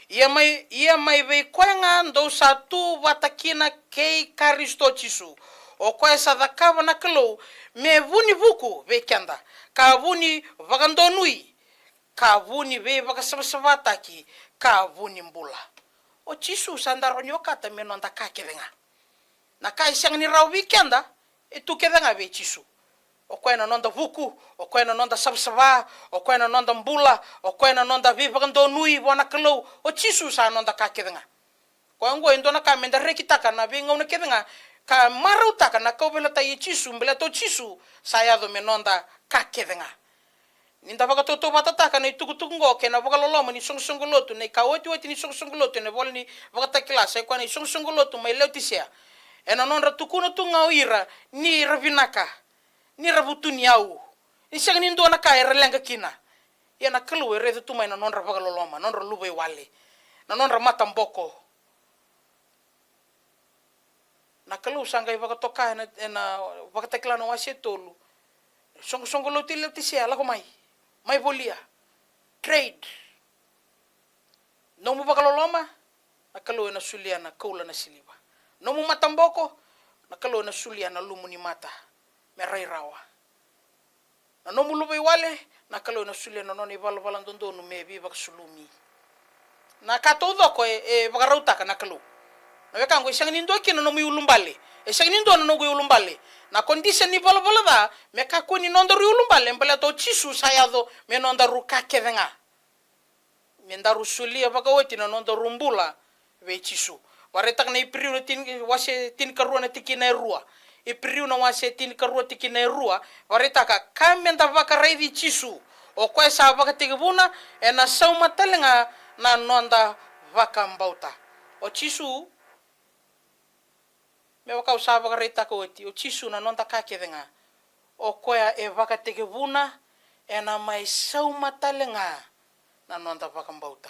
ia mai ve koanga ndo sa tu vatakina kei Karisto Chisu o koe sa dhakava na kalo me vuni vuku ve kianda ka vuni vagandonui ka vuni ve vagasavataki ka vuni mbula o Chisu sandaro nyokata me nonda ka kevenga na kai sang ni rawi kianda e tu kevenga ve Chisu o koe na nonda vuku o koe na nonda sabsava o koe na nonda mbula o koe na nonda ve vagandonui wana kalo o Chisu sa nonda ka kevenga ko ngo indona ka menda rekitaka na ve ngona kevenga ka marauta na kovela ta Chisu mbele to Chisu saya do menonda ka kevenga ninda vaga toto batata na itukutungo ke na vaga lolo ni songsongolotu ne ka oti ni songsongolotu ne volni vaga ta klase kwa ni songsongolotu mai leutisia ena nonra tukuno tunga oira ni ravinaka ni rabutuni au ni sang ni ndona ka erelenga kina ya na klu ere tu mai na nonra vaga lolo nonra lube wale na nonra matamboko na kalu sanga i vakatoka na vakatekla no wase tolu songo lotile tisia la komai mai volia trade no mu vakaloloma na kalu na sulia na kaula na siliva no mu matamboko na kalu na sulia na lumuni mata me rairawa na no mu lubai wale na kalu na sulia na noni vala ndondo no me bi vaksulumi na katodo ko e vakarauta na kalu na weka ngo isang nindo kino no muyulumbale isang nindo no guyulumbale na condition ni bola da me ka ko ni nondo yulumbale mbala to Chisu sayado me nonda ruka kevenga me ndaru sulia baka woti na nondo rumbula ve Chisu waretak na ipriu na tin wase tin karua na tikina rua ipriu na wase tin karua tikina rua waretaka kamenda baka reidi Chisu o kwa sa baka tigabuna e na sauma telenga na nonda baka mbauta o Chisu me waka usava kareta ko oti o Chisu na nonda ka kevenga o koya e vaka tekevuna e na mai sauma talenga na nonda vaka mbauta.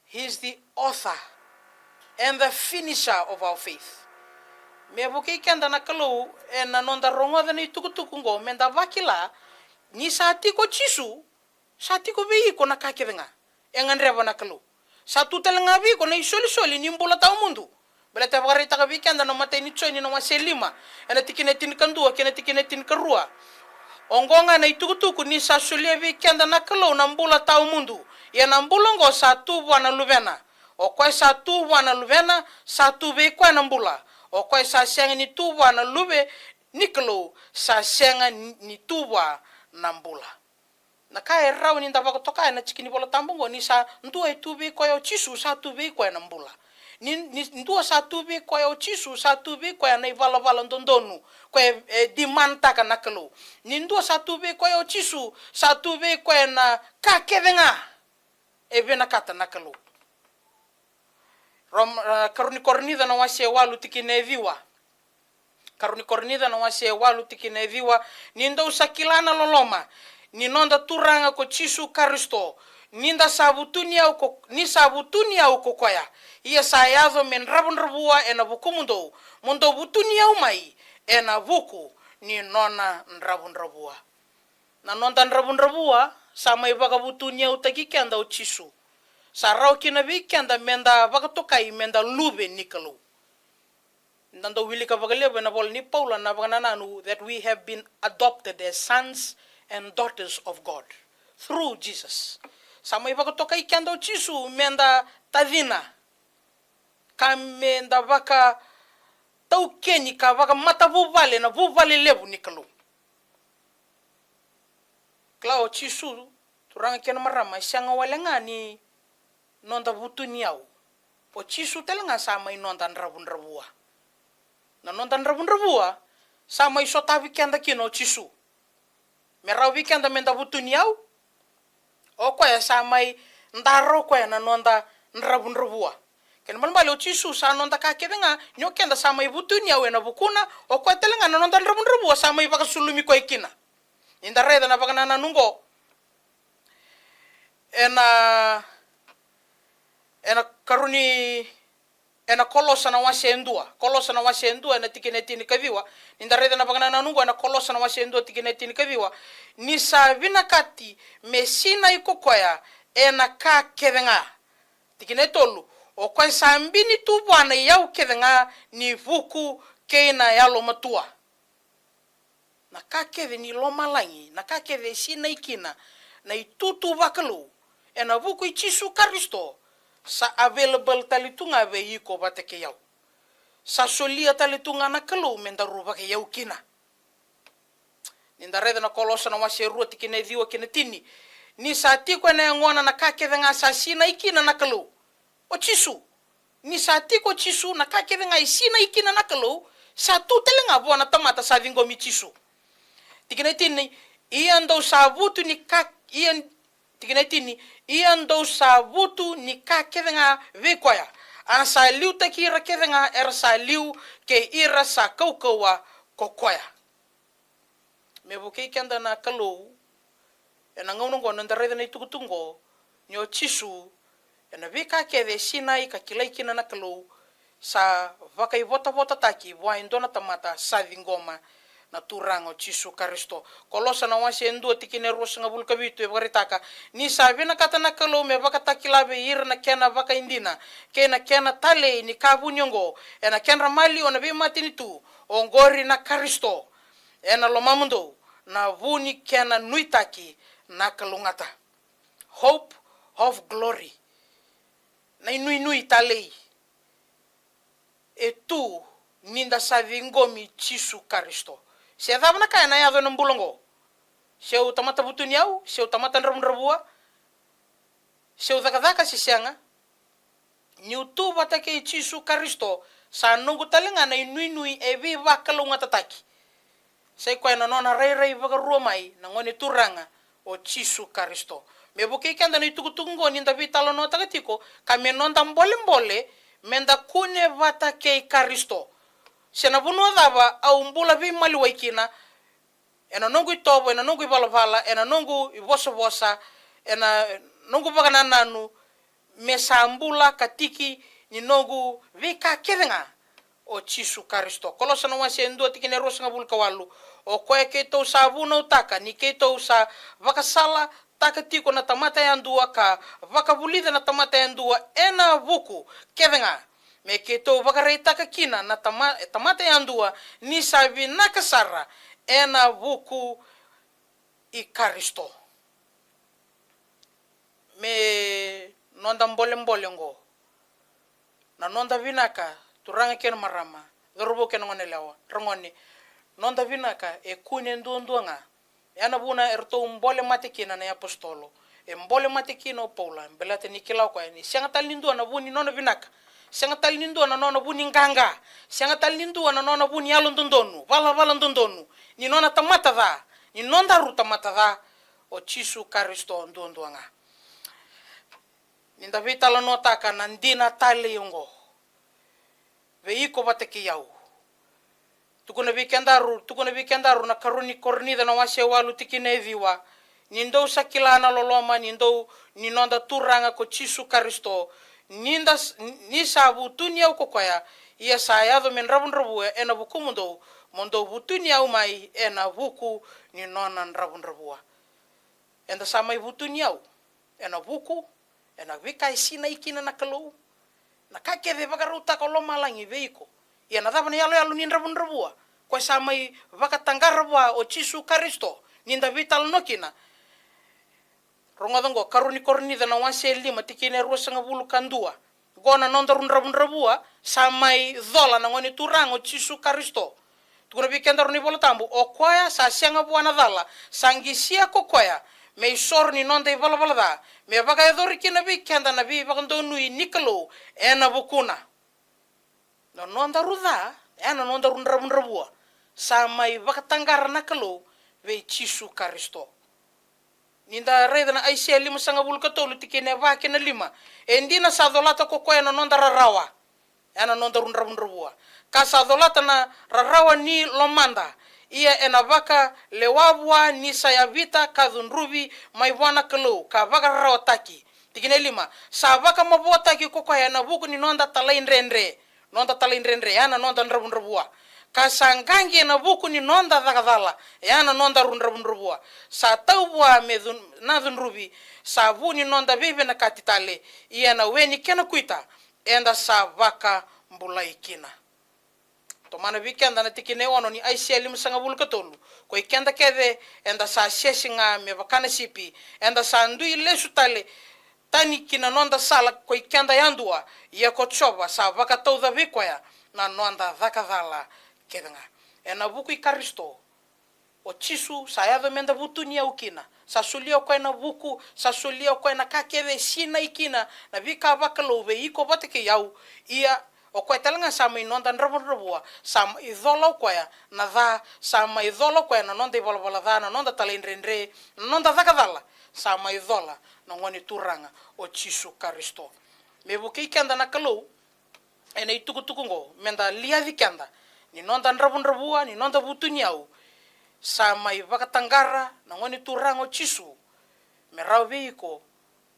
He is the author and the finisher of our faith. Me buki kenda na kalu e na nonda rongoda ni tukutuku ngo menda vakila ni sati ko Chisu sati ko bi ko na ka kevenga e ngandreva na kalu satu talenga bi ko na isoli ni mbula ta mundu bela te vagarita ka vikenda no mate ni choni no maselima ena tikine tin kandua kena tikine tin karua ongonga na itukutuku ni sa sulia vikenda na kalo na mbula ta mundu ya na mbulongo satu bwana luvena o kwa satu bwana luvena satu be kwa na mbula o kwa sa senga ni tu bwana luve niklo sa senga ni tuwa na mbula na kai rau ni ndava kutoka na chikini bolo tambongo ni sa ndua tubi kwa yo Chisu sa tubi kwa na mbula ni ndua sa tubi kwa yo Chisu sa tubi kwa na ivala ndondonu kwa dimanta kana kalo ni ndua sa tubi kwa yo Chisu sa tubi kwa na kakevenga evena kata nakalo karuni kornida na wase walu tikine viwa karuni kornida na wase walu tikine viwa ninda usakilana loloma ninonda turanga ko Chisu Kristo ninda sabutunia uko ni sabutunia uko koya ia sayado men rabun rabua ena buku mundo butunia umai ena buku ni nona rabun rabua na nonda rabun rabua sama ibaga butunia utaki kenda Chisu sarau kina vi kenda menda baga tokai menda lube nikalo nanda wilika bagalebe na bol ni Paula na baga nananu that we have been adopted as sons and daughters of God through Jesus. Sama ibaga tokai kenda Chisu menda tadina kamenda baka taukeni ka baka mata buvale na buvale lebu nikalo klao Chisu turanga kena marama sianga walenga ni nonda butuniau o Chisu telenga sama inonda rabun rabua na nonda rabun rabua sama isota weekend kino Chisu mera weekend menda butuniau o kwa sama ndaro kwa na nonda rabun rabua ken malmale o Chisu sa nonda ka kedenga nyokenda sama ibutuniau na bukuna o kwa telenga na nonda rabun rabua sama ibaka sulumi ko ikina inda reda na bagana nanungo ena karuni ena kolosa na wase endua na tikinetini kaviwa ninda reda na bagana nanungo ena kolosa na wase endua tikinetini kaviwa ni savina kati mesina ikokoya ena ka kedenga tikinetolu o kwa sambini tu bwana yau kedenga ni vuku keina yalo matua na kakeve ni lomalangi na kakeve sina ikina na itutu bakalo ena vuku Chisu Kristo sa available talitunga ve iko bateke yau sa solia talitunga na kalo mendaru bake yau kina ninda reda na kolosa na wase rua tikine diwa kine tini ni sa tiko na ngona na kakeve nga sa sina ikina na kalo o Chisu ni sa tiko Chisu na kakeve nga sina ikina na kalo sa tutelenga bona tamata sa vingomi Chisu tikinetini ian do sabutu ni kak ian tikinetini ian do sabutu ni kakedenga vekoya asa liu takira kedenga ersa liu ke ira sa kaukawa kokoya mebuke kenda na kalo ena ngono ngono ndareda na itukutungo nyo Chisu ena veka kede sinai ka kilaikina na kalo sa vakai vota taki wa indona tamata sa vingoma na turango Chisu Kristo kolosa na wase endua tikine rosa ngabul kabitu e baritaka ni sabina katana kalo me baka takilabe irna kena baka indina kena tale ni kabunyongo ena kenra mali ona be matini tu ongori na Kristo ena lomamundo na vuni kena nuitaki na kalungata hope of glory na inui tale etu ninda savingomi Chisu Kristo se dava na kana ya dona mbulongo se o tamata butuniau se o tamata rabua se o daka si sianga ni utu batake Chisu Kristo sa nungu talenga na inui e viva kalunga tataki se ko na nona rei vaga romai na ngone turanga o Chisu Kristo me buke kanda ni tukutungo ni ndavi talono takatiko kamenonda mbole menda kune batake Kristo sena bunu dava au mbula vi mali waikina ena nongu itobo ena nongu ivala ena nongu ivosa ena nongu bagana nanu mesambula katiki ni nongu vika kedenga o Chisu Kristo kolosa no wase ndo tikine rosa ngabul kawalu o koe keto sabuna utaka ni keto sa vakasala takatiko na tamata yandua ka vakabulida na tamata yandua ena vuku kedenga me keto vakareta kakina na tamata yandua ni sabi nakasara ena vuku I Kristo me nonda mbole ngo na nonda vinaka turanga ken marama garubo ken ngone lawa rangoni nonda vinaka e kune ndondoanga yana buna erto mbole matikina na apostolo e mbole matikina o Paula belate nikila kwa ni siangatal nindu na buni nona vinaka siangatal nindu na nona buni nganga siangatal nindu na nona buni alondondonu vala ndondonu ni nona tamata da ni nonda ruta mata o Chisu Kristo ndondoanga ninda vitala notaka na ndina tale yongo veiko bateke iau. Tukuna vikendaru na karuni kornida na wase walu tikine viwa. Nindou sakilana loloma ninonda turanga ko Chisu Karisto. Ni sabu tunia ukokoya. Ia sayado men rabun rabua ena buku mondo butunia umai ena buku ninonan rabun rabua. Enda samai butunia ena buku ena vika isina ikina na kalau. Na kakeve vagaruta koloma langi veiko. Ia na dava yalo nin rabun rabua. Kwa samai vakatangarabua o Chisu Karisto. Ninda vital nokina. Rongadongo karuni korni dana wase lima tikine ruasanga bulu kandua. Gona nonda rabun rabua samai dola na ngoni turang o Chisu Karisto. Tukuna vikenda runi bola tambu o kwaya sa sianga buana dala sangisia ko kwaya me sor ni nonda ivala da me baga edori kina vikenda na vi bagando nui nikalo ena bukuna. No nonda ruda ena nonda rabun rabua samai vakatangara nakalo ve Chisu Karisto. Ninda reda na aisia lima sanga bulu katolu tikine vake na lima. Endina sa dolata ko kwaya na nonda rarawa. Ena nonda rabun rabua. Kasa dolata na rarawa ni lomanda. Ia ena vaka lewabua ni sayavita kadhunrubi maiwana kalau. Ka vaka rarawa taki. Tikine lima. Sa vaka mabua taki ko kwaya na buku ni nonda talain renre. Nonda talain renre. Ena nonda rabun rabua. Kasangangi na buku ni nonda dakadala. Yana nonda rabun rabua. Sa taubua nadun rubi. Sa vu ni nonda vive na katitale. Ia na weni kena kuita. Enda sa vaka mbulai kina. Tomana vikenda na tikine wano ni aisia lima sanga bulu katolu. Ko ikenda kede enda sa sesinga me vakana sipi. Enda sa ndui lesu tale. Tani kina nonda sala ko ikenda yandua. Ia ko choba sa vaka tauda vikwaya. Na nonda dakadala kedanga. Ena buku i Karisto. O Chisu sayado menda butunia ukina. Sa sulia ko na buku, sa sulia ko na kakeve sina ikina na vika vakalo ve iko bateke yau. Ia o ko talanga sama inonda rabua sama idola ko ya na da sama idola ko na nonda ibola da na nonda talendrendre nonda dakadala sama idola na ngoni turanga o Chisu Karisto. Me buki kenda na kalau ena itukutukungo menda lia vikenda. Ni nonda rabun rabua ni nonda butuniau. Sama vakatangara na ngoni turang o Chisu. Merau veiko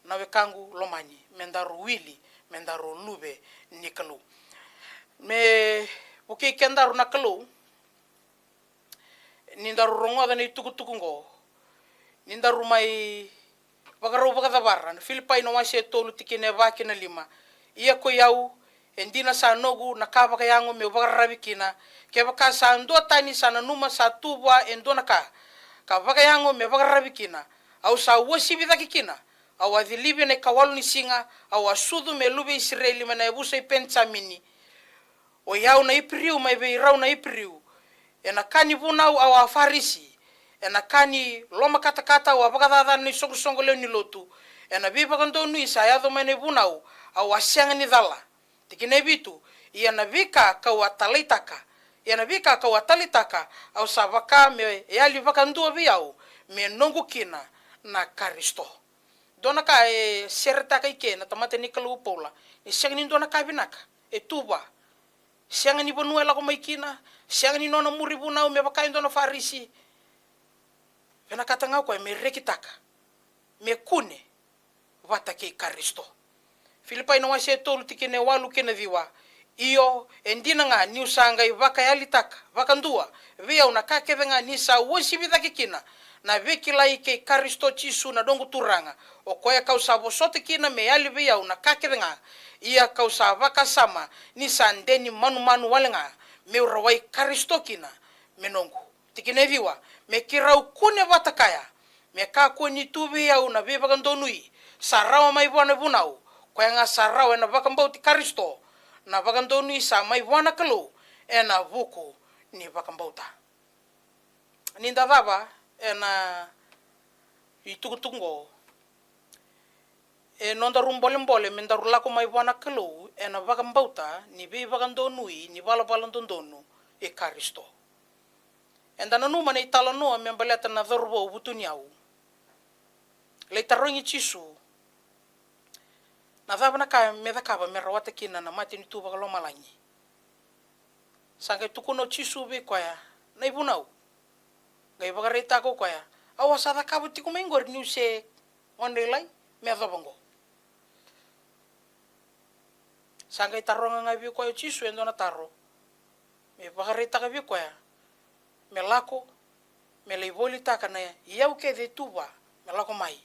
na wekangu lomani. Mendaru wili, mendaru lube nikalu. Me buki kendaru na kalu. Nindaru rongo da ni tukutukungo. Nindaru mai vagaru vagadabara. Filipai no wase tolu tikine vaki na lima. Ia ko yau endina sa nogu na kava kayango me vagarabikina. Ke baka sa ndo tani sana numa sa tubwa endona ka baka yango me vagarabikina au sa wasibi dakikina au adilibi ne kawalu ni singa au asudu me lube Israeli mana ebusa ipentsamini o yau na ipriu mai beirau na ipriu ena kani bunau au afarisi ena kani loma kata au abagada ni songo le ni lotu ena biba kando nu isayado mane bunau au asyanga ni dala tikine bitu ia na vika ka watalitaka yana vika ka watalitaka au savaka me yali vakandua viau me nongu kina na Karisto. Dona ka serta kai ke na tamate ni kalu pola. E siang ni dona ka binaka e tuba. Siang ni bonua la ko mai kina, siang ni nona muri bunau me vakai dona farisi. Vena katanga ko me rekitaka. Me kune vata ke Karisto. Filipai no wase tolu tikine walu kena viwa. Iyo endina nga ni usanga vaka yalitaka vakandua via una kakeve nga ni sa wosi vidakikina na vekila ike Karisto Chisu na dongo turanga o koya kausa bosote kina me yali via una kakeve nga ia kausa vaka sama ni sandeni manu walenga me urawai Karisto kina menongo tikine viwa me kirau kune vatakaya me kako ni tubi ya una viva kandonui sarawa mai bwana bunau koya nga sarawa na vakambauti Karisto na vakandoni sa mai wana kalu ena vuku ni vakambauta. Ninda dava ena itukutungo e nonda rumbole minda rulako mai wana kalu ena vakambauta ni vi vakandonui ni valabalandondonu e Karisto. Enda nanuma na italanoa membaleta na dhorbo ubutuniau. Leitarongi Chisu na dava na ka me dakaba me rawata kina na mati ni tuba kalo malangi. Sangkai tukuno chisu be koya. Na ibunau. Gai bagarita ko koya. Awas ada kabuti kumengor ni se ondelai me adobongo. Sangkai taronga ngabi koyo chisu endona taro. Me bagarita kabi koya. Me lako me leiboli takana iau ke de tuba me lako mai.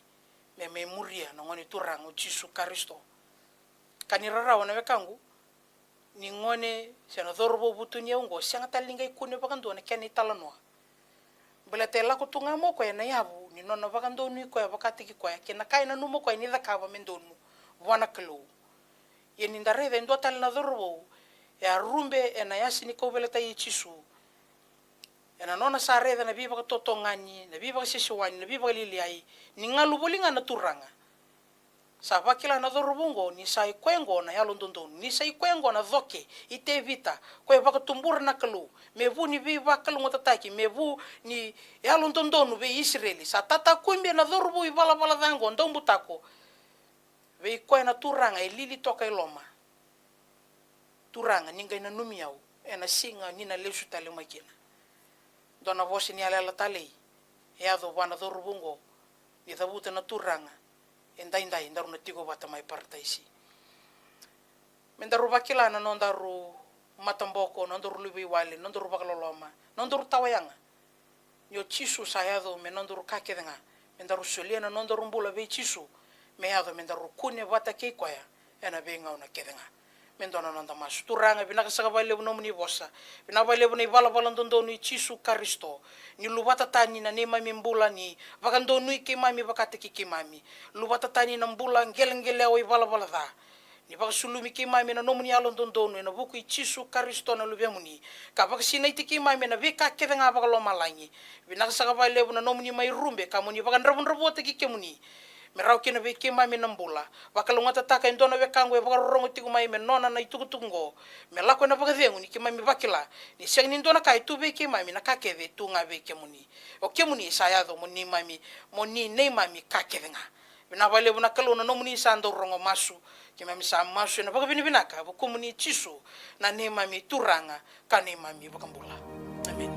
Me muria nongoni turang o chisu Kristo. Kanirara wana wekangu ni ngone sena dorbo butunya ungo sianga talinga ikune bakando na kene talanoa. Bela tela ko tunga mo ko na yabu ni nona bakando ni ko bakati ki ko kena kaina numo ko ni dakaba mendonu wana kelo. Ye ni ndare de ndo tal na dorbo ya rumbe ena yasini ko bela tai chisu. Ena nona sare na biba ko totongani na biba sisiwani na biba liliai ni ngalu bolinga na turanga. Sa wakila na dorubungo ni sa ikwengo na yalondondon ni sa ikwengo na dhoke ite vita ko baka tumbur na kalu mevu ni bi bakalu ngotataki mevu ni yalondondon be Israeli sa tata kumbe na dorubu ibala bala dango ndombutako be ko na turanga ilili toka iloma turanga ninga na numiau ena singa ni na lesu tale makina dona vosi ni ala tale ya do bana dorubungo ni dabuta na turanga endai ndaru na tigo bata mai partaisi. Mendaru bakila na nondaru matamboko, nondaru lubi wali, nondaru bakaloloma, nondaru tawayanga. Yo chisu sayado me nondaru kakedenga. Mendaru solia na nondaru mbula be chisu. Me yado mendaru kune bata keikoya. Ena be ngau na kedenga. Mendona nonda masu. Turanga binaka sakabale buno muni bosa. Binabale buno ibala balandondo ni chisu Kristo. Ni lubata tani na nema mimbula ni vakando nui kimami vakate kimami lubata tani na mbula ngelengele o ibala bala da ni vakasulumi kimami na nomuni alondondonu na buku chisu Kristo na lubemuni ka vakasina kimami na vika kedenga vakalo malangi binaka sakabale buno nomuni mai rumbe kamuni vakandrabundrabu te kikemuni merau kena be kimami na mbula vakalongata taka indona vekango vakarongo tikumai menona na itukutungo melako na vakadengu ni kimami vakila ni siang ni indona kai tu be kimami na kakeve tu ngabe kemuni o kemuni sayado moni mami moni nei mami kakevenga bina vale buna kalona no muni sando rongo masu kimami sa masu na vakavini binaka vokumuni chisu na nei mami turanga ka nei mami vakambula amen.